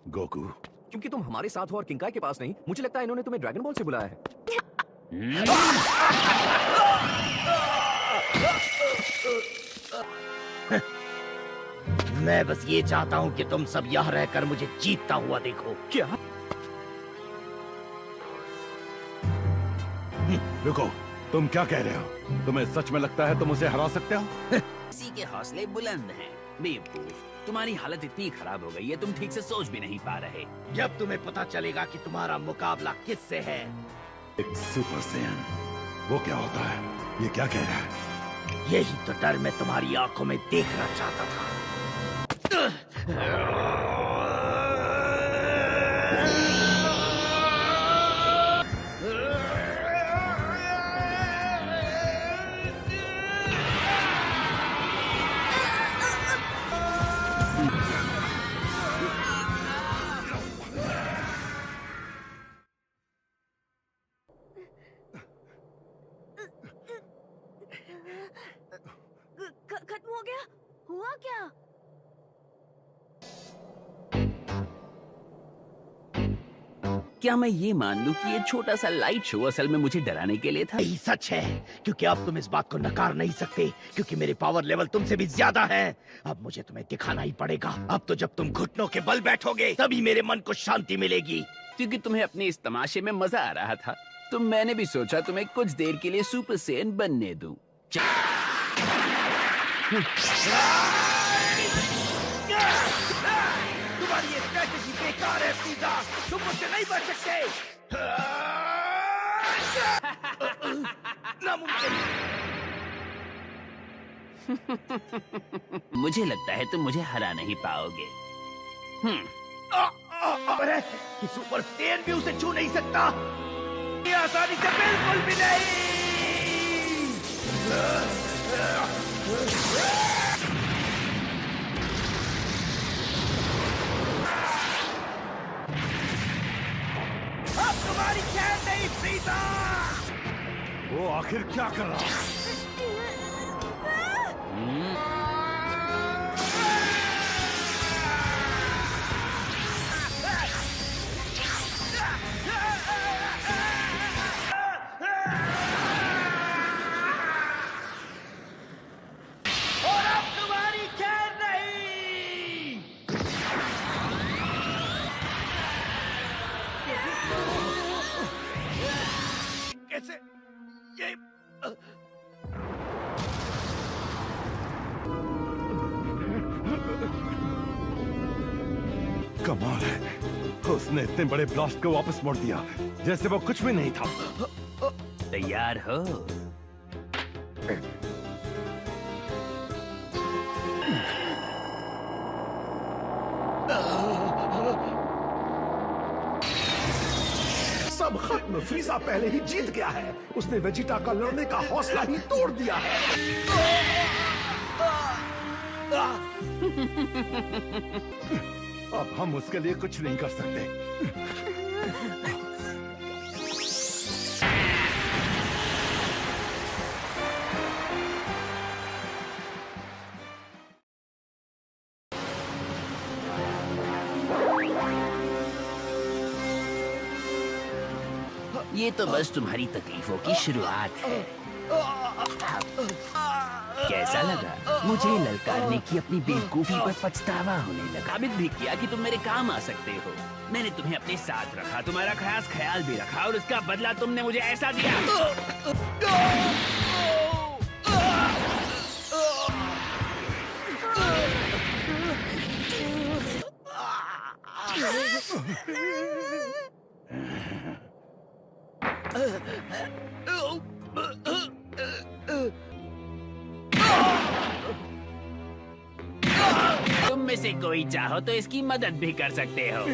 Goku, क्योंकि तुम हमारे साथ हो और किंकाई के पास नहीं, मुझे लगता है इन्होंने तुम्हें ड्रैगन बॉल से बुलाया है। मैं बस ये चाहता हूँ कि तुम सब यहाँ रहकर मुझे जीतता हुआ देखो। क्या? रुको, तुम क्या कह रहे हो? तुम्हें सच में लगता है तुम उसे हरा सकते हो? किसी के हौसले बुलंद हैं। बेवकूफ, तुम्हारी हालत इतनी खराब हो गई है, तुम ठीक से सोच भी नहीं पा रहे। जब तुम्हें पता चलेगा कि तुम्हारा मुकाबला किससे है। एक सुपर सैयन, वो क्या होता है? ये क्या कह रहा है? यही तो डर मैं तुम्हारी आंखों में देखना चाहता था। खत्म हो गया? हुआ क्या? क्या मैं ये मान लूं कि ये छोटा सा लाइट शो असल में मुझे डराने के लिए था? यही सच है, क्योंकि अब तुम इस बात को नकार नहीं सकते, क्योंकि मेरे पावर लेवल तुमसे भी ज्यादा है। अब मुझे तुम्हें दिखाना ही पड़ेगा। अब तो जब तुम घुटनों के बल बैठोगे तभी मेरे मन को शांति मिलेगी। क्योंकि तुम्हें अपने इस तमाशे में मजा आ रहा था, तो मैंने भी सोचा तुम्हें कुछ देर के लिए सुपर सैयन बनने दूं। तुम्हारी ये स्ट्रैटेजी बेकार है फ्रीजा, तुम मुझसे नहीं बच सकते। नामुमकिन। मुझे लगता है तुम मुझे हरा नहीं पाओगे। अरे कि सुपर सैयन भी उसे छू नहीं सकता, ये आसानी से बिल्कुल भी नहीं। अब तुम्हारी खैर नहीं फ्रीजा। वो आखिर क्या कर रहा है? और अब तुम्हारी खैर नहीं। कैसे ये कमाल है, उसने इतने बड़े ब्लास्ट को वापस मोड़ दिया जैसे वो कुछ भी नहीं था। तैयार हो? सब खत्म। फ्रीजा पहले ही जीत गया है। उसने वेजिटा का लड़ने का हौसला ही तोड़ दिया है। अब हम उसके लिए कुछ नहीं कर सकते। ये तो बस तुम्हारी तकलीफों की शुरुआत है। कैसा लगा? मुझे ललकारने की अपनी बेवकूफी पर पछतावा होने लगा। साबित भी किया कि तुम मेरे काम आ सकते हो। मैंने तुम्हें अपने साथ रखा, तुम्हारा खास ख्याल भी रखा, और उसका बदला तुमने मुझे ऐसा दिया। तुम में से कोई चाहो तो इसकी मदद भी कर सकते हो।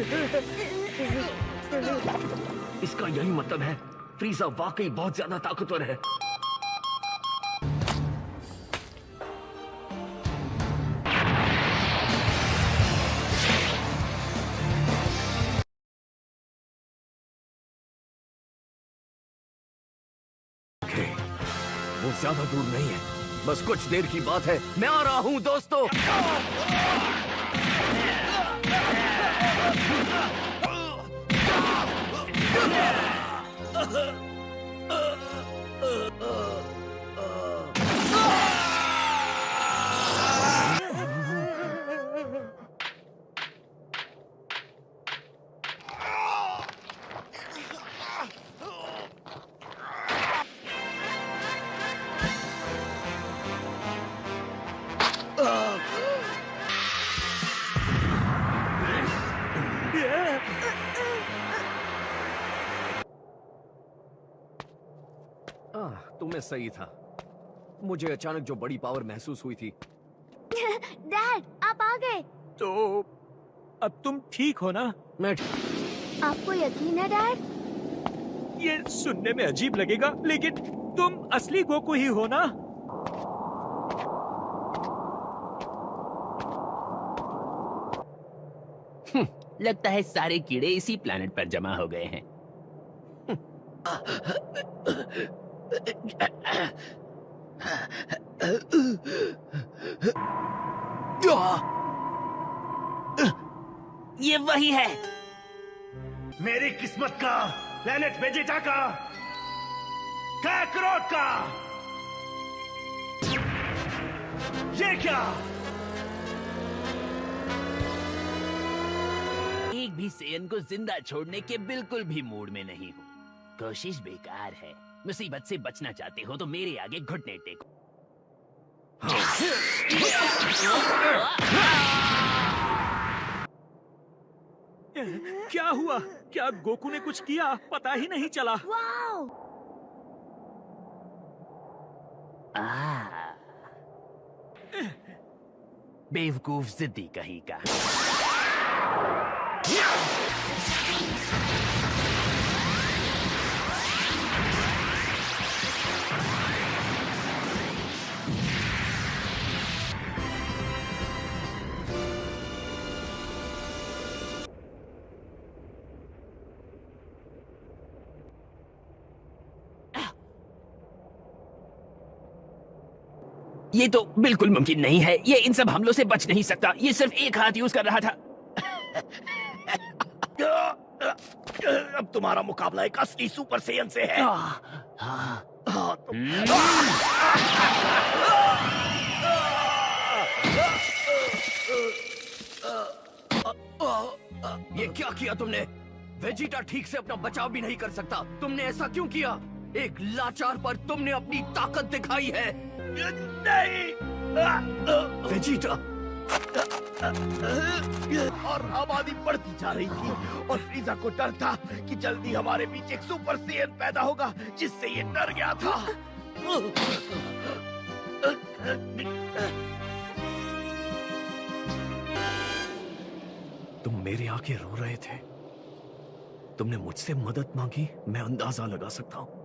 इसका यही मतलब है, फ्रीजा वाकई बहुत ज्यादा ताकतवर है। वो ज्यादा दूर नहीं है। बस कुछ देर की बात है, मैं आ रहा हूँ दोस्तों। तुम्हें सही था। मुझे अचानक जो बड़ी पावर महसूस हुई थी। डैड, आप आ गए। तो अब तुम ठीक हो ना? मैं आपको यकीन है डैड? ये सुनने में अजीब लगेगा, लेकिन तुम असली गोकू ही हो ना? लगता है सारे कीड़े इसी प्लेनेट पर जमा हो गए हैं। ये वही है। मेरी किस्मत का, प्लेनेट वेजिटा का, काकरोट का। ये क्या? एक भी सेयन को जिंदा छोड़ने के बिल्कुल भी मूड में नहीं हूँ। कोशिश बेकार है। मुसीबत से बचना चाहते हो तो मेरे आगे घुटने टेको। क्या हुआ? क्या गोकू ने कुछ किया? पता ही नहीं चला। वाओ! बेवकूफ जिद्दी कहीं का। ये तो बिल्कुल मुमकिन नहीं है। ये इन सब हमलों से बच नहीं सकता। ये सिर्फ एक हाथ यूज कर रहा था। अब तुम्हारा मुकाबला एक असली सुपर सेयन से है। ये क्या किया तुमने? वेजिटा ठीक से अपना बचाव भी नहीं कर सकता। तुमने ऐसा क्यों किया? एक लाचार पर तुमने अपनी ताकत दिखाई है। नहीं। वेजिटा, और आबादी बढ़ती जा रही थी और फ्रीजा को डर था कि जल्दी हमारे बीच एक सुपर सेयन पैदा होगा, जिससे ये डर गया था। तुम मेरे आगे रो रहे थे। तुमने मुझसे मदद मांगी, मैं अंदाजा लगा सकता हूँ।